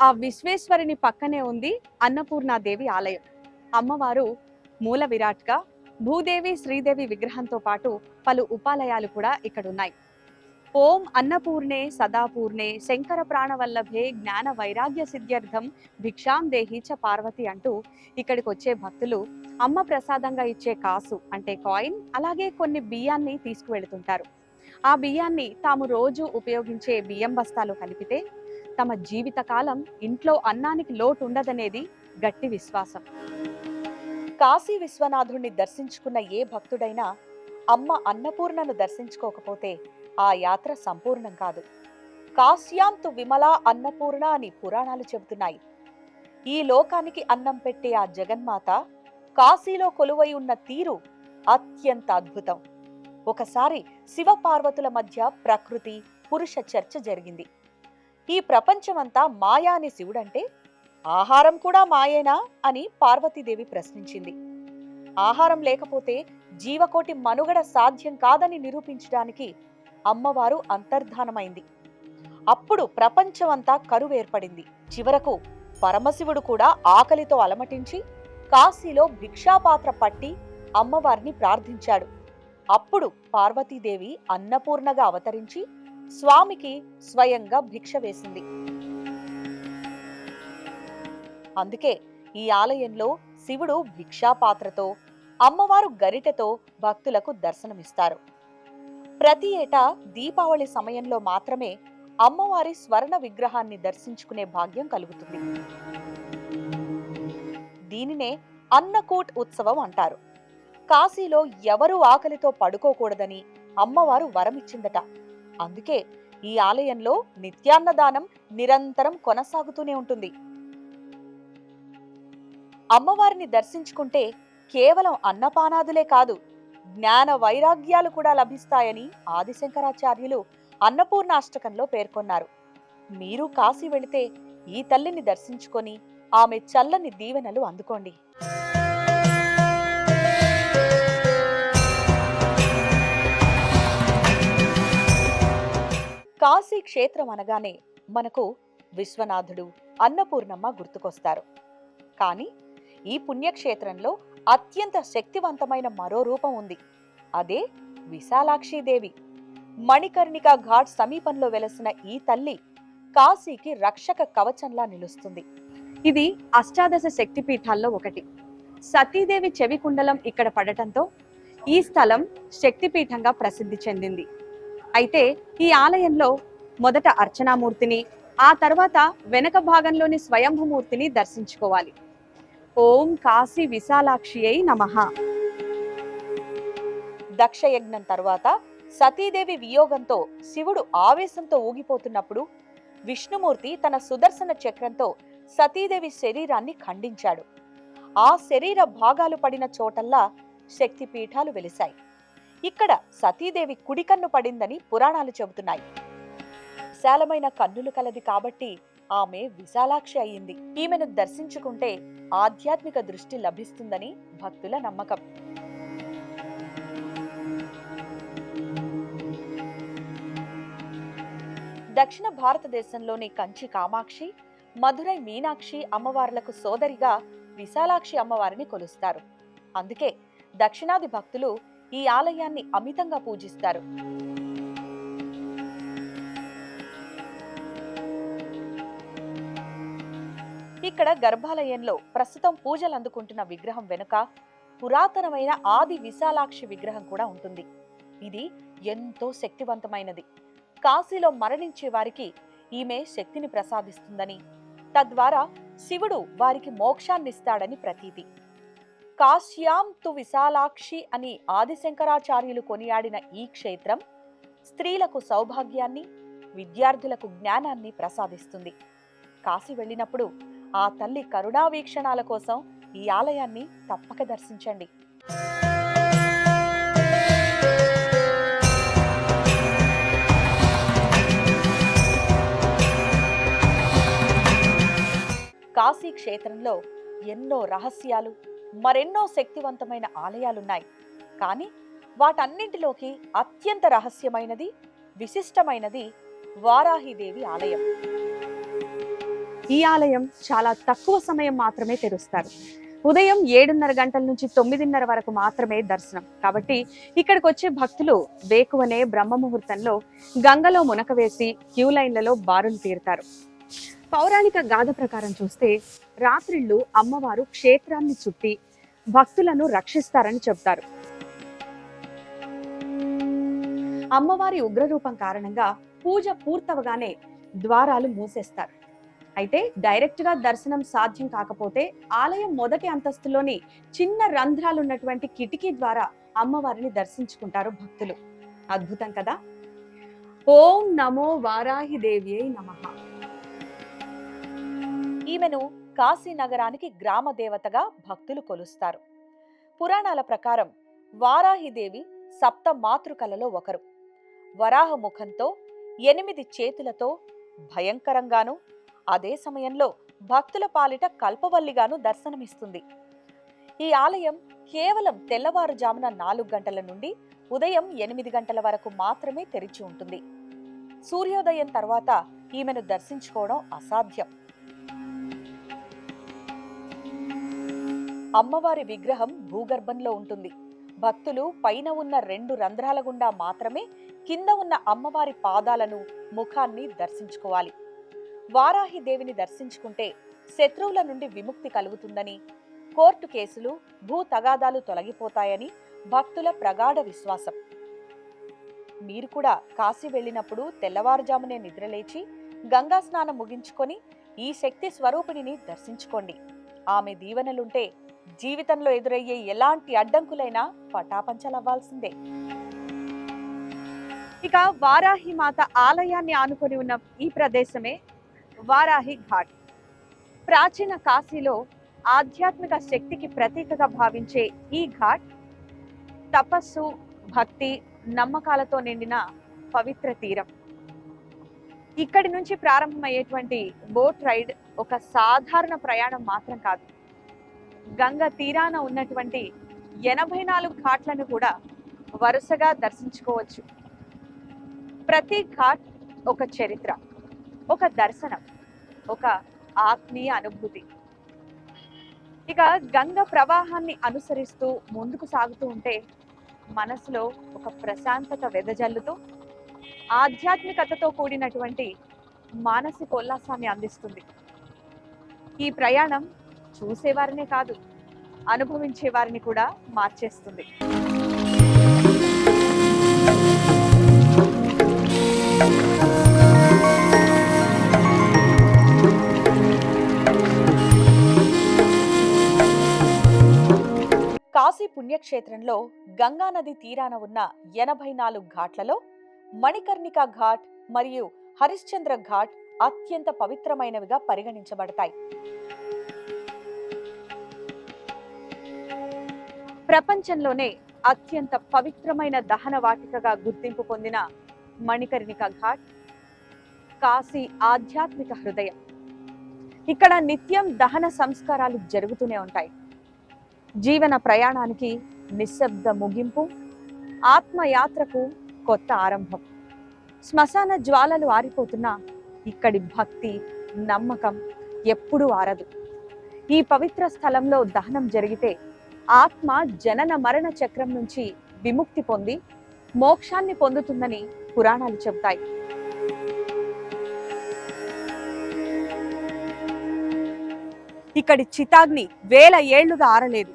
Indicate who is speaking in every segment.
Speaker 1: ఆ విశ్వేశ్వరుని పక్కనే ఉంది అన్నపూర్ణాదేవి ఆలయం. అమ్మవారు మూల విరాట్గా భూదేవి శ్రీదేవి విగ్రహంతో పాటు పలు ఉపాలయాలు కూడా ఇక్కడ ఉన్నాయి. ఓం అన్నపూర్ణే సదాపూర్ణే శంకర ప్రాణవల్లభే జ్ఞాన వైరాగ్య సిద్ధ్యర్థం భిక్షాం దేహి చ పార్వతి అంటూ ఇక్కడికి వచ్చే భక్తులు అమ్మ ప్రసాదంగా ఇచ్చే కాసు అంటే కాయిన్, అలాగే కొన్ని బియ్యాన్ని తీసుకువెళుతుంటారు. ఆ బియ్యాన్ని తాము రోజు ఉపయోగించే బియ్యం బస్తాలు కలిపితే తమ జీవితకాలం ఇంట్లో అన్నానికి లోటు ఉండదనేది గట్టి విశ్వాసం. కాశీ విశ్వనాథుణ్ణి దర్శించుకున్న ఏ భక్తుడైనా అమ్మ అన్నపూర్ణను దర్శించుకోకపోతే ఆ యాత్ర సంపూర్ణం కాదు. కాశ్యాంతు విమలా అన్నపూర్ణ అని పురాణాలు చెబుతున్నాయి. ఈ లోకానికి అన్నం పెట్టే ఆ జగన్మాత కాశీలో కొలువై ఉన్న తీరు అత్యంత అద్భుతం. ఒకసారి శివపార్వతుల మధ్య ప్రకృతి పురుష చర్చ జరిగింది. ఈ ప్రపంచమంతా మాయా అని శివుడంటే ఆహారం కూడా మాయేనా అని పార్వతీదేవి ప్రశ్నించింది. ఆహారం లేకపోతే జీవకోటి మనుగడ సాధ్యం కాదని నిరూపించడానికి అమ్మవారు అంతర్ధానమైంది. అప్పుడు ప్రపంచమంతా కరువేర్పడింది. చివరకు పరమశివుడు కూడా ఆకలితో అలమటించి కాశీలో భిక్షాపాత్ర పట్టి అమ్మవారిని ప్రార్థించాడు. అప్పుడు పార్వతీదేవి అన్నపూర్ణగా అవతరించి స్వామికి స్వయంగా భిక్ష వేసింది. అందుకే ఈ ఆలయంలో శివుడు భిక్షాపాత్రతో, అమ్మవారు గరిటెతో భక్తులకు దర్శనమిస్తారు. ప్రతి ఏటా దీపావళి సమయంలో మాత్రమే అమ్మవారి స్వర్ణ విగ్రహాన్ని దర్శించుకునే భాగ్యం కలుగుతుంది. దీనినే అన్నకూట్ ఉత్సవం అంటారు. కాశీలో ఎవరూ ఆకలితో పడుకోకూడదని అమ్మవారు వరమిచ్చిందట. అందుకే ఈ ఆలయంలో నిత్యాన్నదానం నిరంతరం కొనసాగుతూనే ఉంటుంది. అమ్మవారిని దర్శించుకుంటే కేవలం అన్నపానాదులే కాదు, జ్ఞాన వైరాగ్యాలు కూడా లభిస్తాయని ఆదిశంకరాచార్యులు అన్నపూర్ణాష్టకంలో పేర్కొన్నారు. మీరు కాశీ వెళితే ఈ తల్లిని దర్శించుకొని ఆమె చల్లని దీవెనలు అందుకోండి. కాశీ క్షేత్రం అనగానే మనకు విశ్వనాథుడు, అన్నపూర్ణమ్మ గుర్తుకొస్తారు. కానీ ఈ పుణ్యక్షేత్రంలో అత్యంత శక్తివంతమైన మరో రూపం ఉంది. అదే విశాలాక్షీదేవి. మణికర్ణికా ఘాట్ సమీపంలో వెలసిన ఈ తల్లి కాశీకి రక్షక కవచంలా నిలుస్తుంది. ఇది అష్టాదశ శక్తిపీఠాల్లో ఒకటి. సతీదేవి చెవి కుండలం ఇక్కడ పడటంతో ఈ స్థలం శక్తిపీఠంగా ప్రసిద్ధి చెందింది. అయితే ఈ ఆలయంలో మొదట అర్చనామూర్తిని, ఆ తర్వాత వెనక భాగంలోని స్వయంభూమూర్తిని దర్శించుకోవాలి. ఓం కాశీ విశాలాక్షియై నమః. దక్షయజ్ఞం తరువాత సతీదేవి వియోగంతో శివుడు ఆవేశంతో ఊగిపోతున్నప్పుడు విష్ణుమూర్తి తన సుదర్శన చక్రంతో సతీదేవి శరీరాన్ని ఖండించాడు. ఆ శరీర భాగాలు పడిన చోటల్లా శక్తిపీఠాలు వెలిశాయి. ఇక్కడ సతీదేవి కుడికన్ను పడిందని పురాణాలు చెబుతున్నాయి. విశాలమైన కన్నులు కలది కాబట్టి ఆమె విశాలాక్షి అయ్యింది. ఈమెను దర్శించుకుంటే ఆధ్యాత్మిక దృష్టి లభిస్తుందని భక్తుల నమ్మకం. దక్షిణ భారతదేశంలోని కంచి కామాక్షి, మధురై మీనాక్షి అమ్మవార్లకు సోదరిగా విశాలాక్షి అమ్మవారిని కొలుస్తారు. అందుకే దక్షిణాది భక్తులు ఈ ఆలయాన్ని అమితంగా పూజిస్తారు. ఇక్కడ గర్భాలయంలో ప్రస్తుతం పూజలు అందుకుంటున్న విగ్రహం వెనుక పురాతనమైన ఆది విశాలాక్షి విగ్రహం కూడా ఉంటుంది. ఇది ఎంతో శక్తివంతమైనది. కాశీలో మరణించే వారికి ఈమె శక్తిని ప్రసాదిస్తుందని, తద్వారా శివుడు వారికి మోక్షాన్నిస్తాడని ప్రతీతి. కాశ్యాం తు విశాలాక్షి అని ఆదిశంకరాచార్యులు కొనియాడిన ఈ క్షేత్రం స్త్రీలకు సౌభాగ్యాన్ని, విద్యార్థులకు జ్ఞానాన్ని ప్రసాదిస్తుంది. కాశీ వెళ్ళినప్పుడు ఆ తల్లి కరుణా వీక్షణాల కోసం ఈ ఆలయాన్ని తప్పక దర్శించండి. కాశీ క్షేత్రంలో ఎన్నో రహస్యాలు, మరెన్నో శక్తివంతమైన ఆలయాలున్నాయి. కానీ వాటన్నింటిలోకి అత్యంత రహస్యమైనది, విశిష్టమైనది వారాహిదేవి ఆలయం. ఈ ఆలయం చాలా తక్కువ సమయం మాత్రమే తెరుస్తారు. ఉదయం 7:30 గంటల నుంచి 9:30 వరకు మాత్రమే దర్శనం. కాబట్టి ఇక్కడికి వచ్చే భక్తులు వేకువనే బ్రహ్మ ముహూర్తంలో గంగలో మునక వేసి క్యూ లైన్లలో బారులు తీరుతారు. పౌరాణిక గాథ ప్రకారం చూస్తే రాత్రిళ్ళు అమ్మవారు క్షేత్రాన్ని చుట్టి భక్తులను రక్షిస్తారని చెప్తారు. అమ్మవారి ఉగ్రరూపం కారణంగా పూజ పూర్తవగానే ద్వారాలు మూసేస్తారు. అయితే డైరెక్ట్ గా దర్శనం సాధ్యం కాకపోతే ఆలయం మొదటి అంతస్తులోని చిన్న రంధ్రాలున్నటువంటి కిటికీ ద్వారా అమ్మవారిని దర్శించుకుంటారు భక్తులు. అద్భుతం కదా. ఓం నమో వారాహి దేవ్యై నమః. ఈమెను కాశీ నగరానికి గ్రామ దేవతగా భక్తులు కొలుస్తారు. పురాణాల ప్రకారం వారాహిదేవి సప్త మాతృకలలో ఒకరు. వరాహ ముఖంతో 8 చేతులతో భయంకరంగాను, అదే సమయంలో భక్తుల పాలిట కల్పవల్లిగాను దర్శనమిస్తుంది. ఈ ఆలయం కేవలం తెల్లవారుజామున 4 గంటల నుండి ఉదయం 8 గంటల వరకు మాత్రమే తెరిచి ఉంటుంది. సూర్యోదయం తర్వాత ఈమెను దర్శించుకోవడం అసాధ్యం. అమ్మవారి విగ్రహం భూగర్భంలో ఉంటుంది. భక్తులు పైన ఉన్న 2 రంధ్రాల గుండా మాత్రమే కింద ఉన్న అమ్మవారి పాదాలను, ముఖాన్ని దర్శించుకోవాలి. వారాహి దేవిని దర్శించుకుంటే శత్రువుల నుండి విముక్తి కలుగుతుందని, కోర్టు కేసులు, భూ తగాదాలు తొలగిపోతాయని భక్తుల ప్రగాఢ విశ్వాసం. మీరు కూడా కాశీ వెళ్ళినప్పుడు తెల్లవారుజామునే నిద్రలేచి గంగా స్నానం ముగించుకొని ఈ శక్తి స్వరూపిణిని దర్శించుకోండి. ఆమె దీవెనలుంటే జీవితంలో ఎదురయ్యే ఎలాంటి అడ్డంకులైనా పటాపంచలవ్వాల్సిందే. ఇక వారాహి మాత ఆలయాన్ని ఆనుకొని ఉన్న ఈ ప్రదేశమే వారాహి ఘాట్. ప్రాచీన కాశీలో ఆధ్యాత్మిక శక్తికి ప్రతీకగా భావించే ఈ ఘాట్ తపస్సు, భక్తి, నమ్మకాలతో నిండిన పవిత్ర తీరం. ఇక్కడి నుంచి ప్రారంభమయ్యేటువంటి బోట్ రైడ్ ఒక సాధారణ ప్రయాణం మాత్రం కాదు. గంగ తీరాన ఉన్నటువంటి 84 ఘాట్లను కూడా వరుసగా దర్శించుకోవచ్చు. ప్రతి ఘాట్ ఒక చరిత్ర, ఒక దర్శనం, ఒక ఆత్మీయ అనుభూతి. ఇక గంగ ప్రవాహాన్ని అనుసరిస్తూ ముందుకు సాగుతూ ఉంటే మనసులో ఒక ప్రశాంతత వెదజల్లుతూ ఆధ్యాత్మికతతో కూడినటువంటి మానసిక ఉల్లాసాన్ని అందిస్తుంది. ఈ ప్రయాణం చూసేవారినే కాదు, అనుభవించే వారిని కూడా మార్చేస్తుంది. కాశీ పుణ్యక్షేత్రంలో గంగానది తీరాన ఉన్న 84 ఘాట్లలో మణికర్ణికా ఘాట్ మరియు హరిశ్చంద్ర ఘాట్ అత్యంత పవిత్రమైనవిగా పరిగణించబడతాయి. ప్రపంచంలోనే అత్యంత పవిత్రమైన దహన వాటికగా గుర్తింపు పొందిన మణికర్ణికా ఘాట్ కాశీ ఆధ్యాత్మిక హృదయం. ఇక్కడ నిత్యం దహన సంస్కారాలు జరుగుతూనే ఉంటాయి. జీవన ప్రయాణానికి నిశ్శబ్ద ముగింపు, ఆత్మయాత్రకు కొత్త ఆరంభం. శ్మశాన జ్వాలలు ఆరిపోతున్నా ఇక్కడి భక్తి, నమ్మకం ఎప్పుడూ ఆరదు. ఈ పవిత్ర స్థలంలో దహనం జరిగితే ఆత్మ జనన మరణ చక్రం నుంచి విముక్తి పొంది మోక్షాన్ని పొందుతుందని పురాణాలు చెబుతాయి. ఇక్కడి చితాగ్ని 1000 ఏళ్లుగా ఆరలేదు.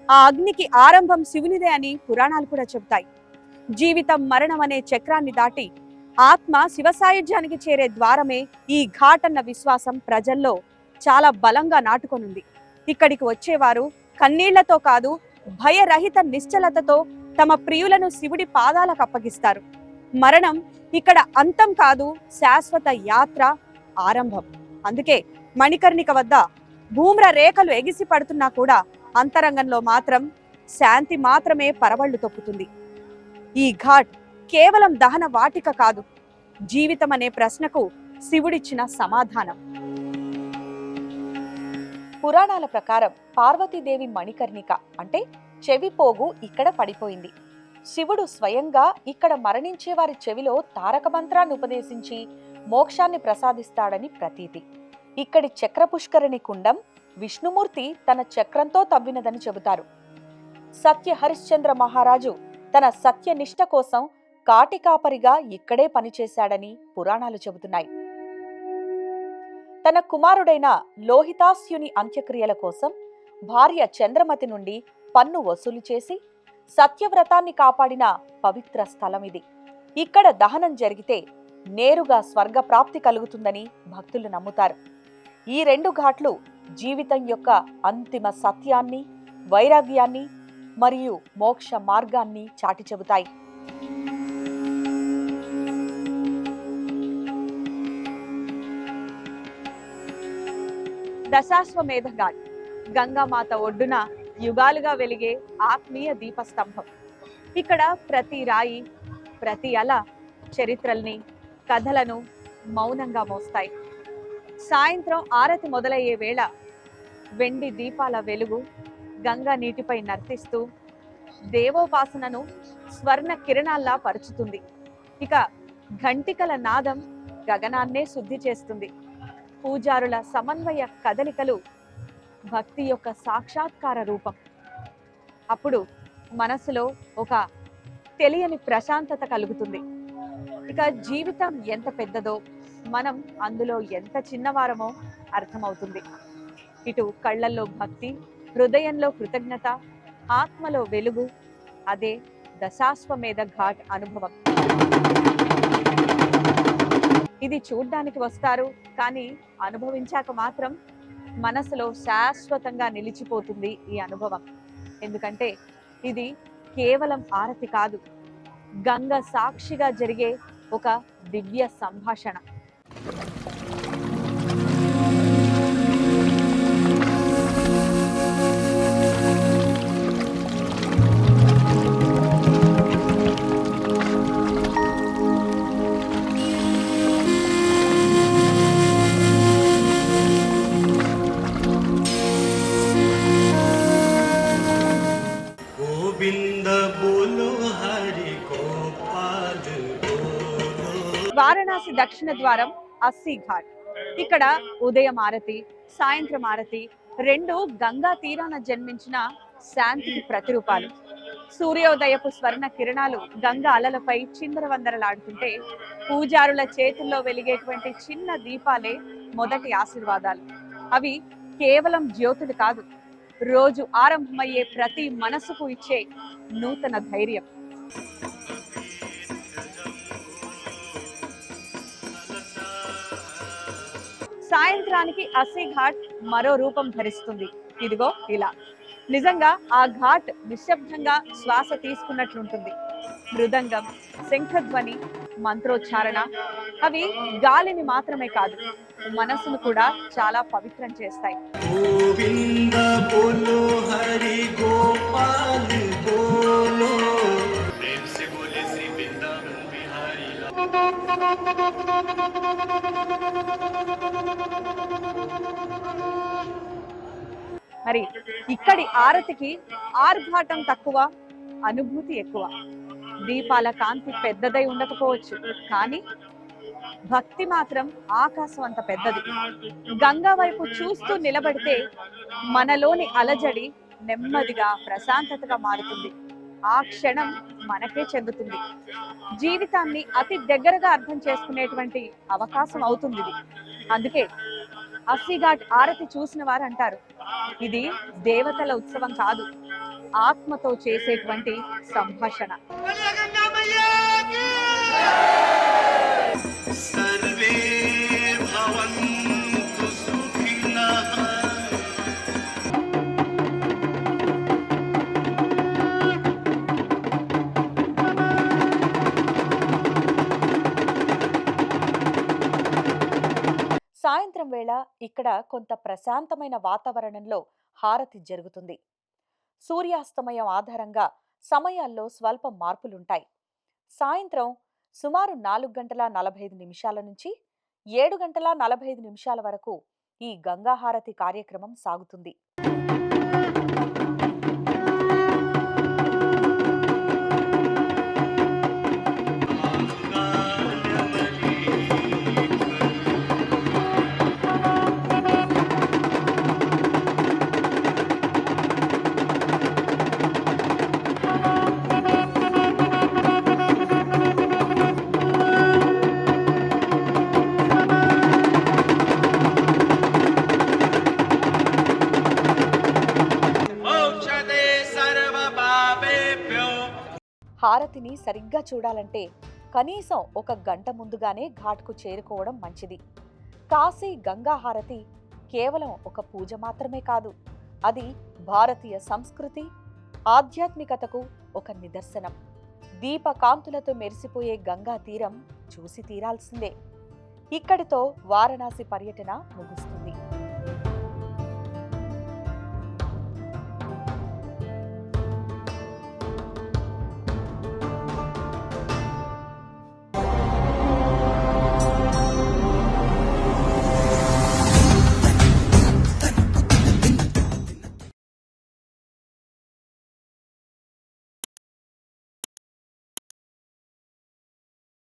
Speaker 1: ఆ అగ్నికి ఆరంభం శివునిదే అని పురాణాలు కూడా చెబుతాయి. జీవితం, మరణం అనే చక్రాన్ని దాటి ఆత్మ శివ సాయుధ్యానికి చేరే ద్వారమే ఈ ఘాట్ అన్న విశ్వాసం ప్రజల్లో చాలా బలంగా నాటుకొనుంది. ఇక్కడికి వచ్చేవారు కన్నీళ్లతో కాదు, భయరహిత నిశ్చలతతో తమ ప్రియులను శివుడి పాదాలకు అప్పగిస్తారు. మరణం ఇక్కడ అంతం కాదు, శాశ్వత యాత్ర ఆరంభం. అందుకే మణికర్ణిక వద్ద భూమ్ర రేఖలు ఎగిసి పడుతున్నా కూడా అంతరంగంలో మాత్రం శాంతి మాత్రమే పరవళ్లు తొక్కుతుంది. ఈ ఘాట్ కేవలం దహన వాటిక కాదు, జీవితం అనే ప్రశ్నకు శివుడిచ్చిన సమాధానం. పురాణాల ప్రకారం పార్వతీదేవి మణికర్ణిక అంటే చెవిపోగు ఇక్కడ పడిపోయింది. శివుడు స్వయంగా ఇక్కడ మరణించే వారి చెవిలో తారక మంత్రాన్ని ఉపదేశించి మోక్షాన్ని ప్రసాదిస్తాడని ప్రతీతి. ఇక్కడి చక్ర పుష్కరిణి కుండం విష్ణుమూర్తి తన చక్రంతో తవ్వినదని చెబుతారు. సత్య హరిశ్చంద్ర మహారాజు తన సత్యనిష్ట కోసం కాటికాపరిగా ఇక్కడే పనిచేశాడని పురాణాలు చెబుతున్నాయి. తన కుమారుడైన లోహితాస్యుని అంత్యక్రియల కోసం భార్య చంద్రమతి నుండి పన్ను వసూలు చేసి సత్యవ్రతాన్ని కాపాడిన పవిత్ర స్థలం ఇది. ఇక్కడ దహనం జరిగితే నేరుగా స్వర్గప్రాప్తి కలుగుతుందని భక్తులు నమ్ముతారు. ఈ 2 ఘాట్లు జీవితం యొక్క అంతిమ సత్యాన్ని, వైరాగ్యాన్ని మరియు మోక్ష మార్గాన్ని చాటి చెబుతాయి. దశాశ్వమేధ ఘాట్ గంగామాత ఒడ్డున యుగాలుగా వెలిగే ఆత్మీయ దీపస్తంభం. ఇక్కడ ప్రతి రాయి, ప్రతి అల చరిత్రల్ని, కథలను మౌనంగా మోస్తాయి. సాయంత్రం ఆరతి మొదలయ్యే వేళ వెండి దీపాల వెలుగు గంగా నీటిపై నర్తిస్తూ దేవోపాసనను స్వర్ణ కిరణాల్లా పరుచుతుంది. ఇక ఘంటికల నాదం గగనాన్నే శుద్ధి చేస్తుంది. పూజారుల సమన్వయ కదలికలు భక్తి యొక్క సాక్షాత్కార రూపం. అప్పుడు మనసులో ఒక తెలియని ప్రశాంతత కలుగుతుంది. ఇక జీవితం ఎంత పెద్దదో, మనం అందులో ఎంత చిన్నవారమో అర్థమవుతుంది. ఇటు కళ్ళల్లో భక్తి, హృదయంలో కృతజ్ఞత, ఆత్మలో వెలుగు. అదే దశాశ్వమేధ ఘాట్ అనుభవం. ఇది చూడ్డానికి వస్తారు, కానీ అనుభవించాక మాత్రం మనసులో శాశ్వతంగా నిలిచిపోతుంది ఈ అనుభవం. ఎందుకంటే ఇది కేవలం ఆరతి కాదు, గంగ సాక్షిగా జరిగే ఒక దివ్య సంభాషణ. వారణాసి దక్షిణ ద్వారం అస్సీ ఘాట్. ఇక్కడ ఉదయం ఆరతి, సాయంత్రం ఆరతి 2 గంగా తీరాన జన్మించిన శాంతికి ప్రతిరూపాలు. సూర్యోదయపు స్వర్ణ కిరణాలు గంగా అలలపై చిందరవందరలాడుతుంటే పూజారుల చేతుల్లో వెలిగేటువంటి చిన్న దీపాలే మొదటి ఆశీర్వాదాలు. అవి కేవలం జ్యోతులు కాదు, రోజు ఆరంభమయ్యే ప్రతి మనసుకు ఇచ్చే నూతన ధైర్యం. సాయంత్రానికి అస్సీ ఘాట్ మరో రూపం ధరిస్తుంది. ఇదిగో ఇలా. నిజంగా ఆ ఘాట్ నిశ్శబ్దంగా శ్వాస తీసుకున్నట్లుంటుంది. మృదంగం, శంఖధ్వని, మంత్రోచ్చారణ అవి గాలిని మాత్రమే కాదు, మనసును కూడా చాలా పవిత్రం చేస్తాయి. మరి ఇక్కడి ఆరతికి ఆర్భాటం తక్కువ, అనుభూతి ఎక్కువ. దీపాల కాంతి పెద్దదై ఉండకపోవచ్చు, కానీ భక్తి మాత్రం ఆకాశం అంత పెద్దది. గంగా వైపు చూస్తూ నిలబడితే మనలోని అలజడి నెమ్మదిగా ప్రశాంతతగా మారుతుంది. ఆ క్షణం మనకే చెందుతుంది. జీవితాన్ని అతి దగ్గరగా అర్థం చేసుకునేటువంటి అవకాశం అవుతుంది ఇది. అందుకే అస్సీ ఘాట్ ఆరతి చూసిన వారు అంటారు, ఇది దేవతల ఉత్సవం కాదు, ఆత్మతో చేసేటువంటి సంభాషణ. సాయంత్రం వేళ ఇక్కడ కొంత ప్రశాంతమైన వాతావరణంలో హారతి జరుగుతుంది. సూర్యాస్తమయం ఆధారంగా సమయాల్లో స్వల్ప మార్పులుంటాయి. సాయంత్రం సుమారు 4:45 నుంచి 7:45 వరకు ఈ గంగాహారతి కార్యక్రమం సాగుతుంది. హారతిని సరిగ్గా చూడాలంటే కనీసం 1 గంట ముందుగానే ఘాట్కు చేరుకోవడం మంచిది. కాశీ గంగా హారతి కేవలం ఒక పూజ మాత్రమే కాదు, అది భారతీయ సంస్కృతి, ఆధ్యాత్మికతకు ఒక నిదర్శనం. దీపకాంతులతో మెరిసిపోయే గంగా తీరం చూసి తీరాల్సిందే. ఇక్కడితో వారణాసి పర్యటన ముగుస్తుంది.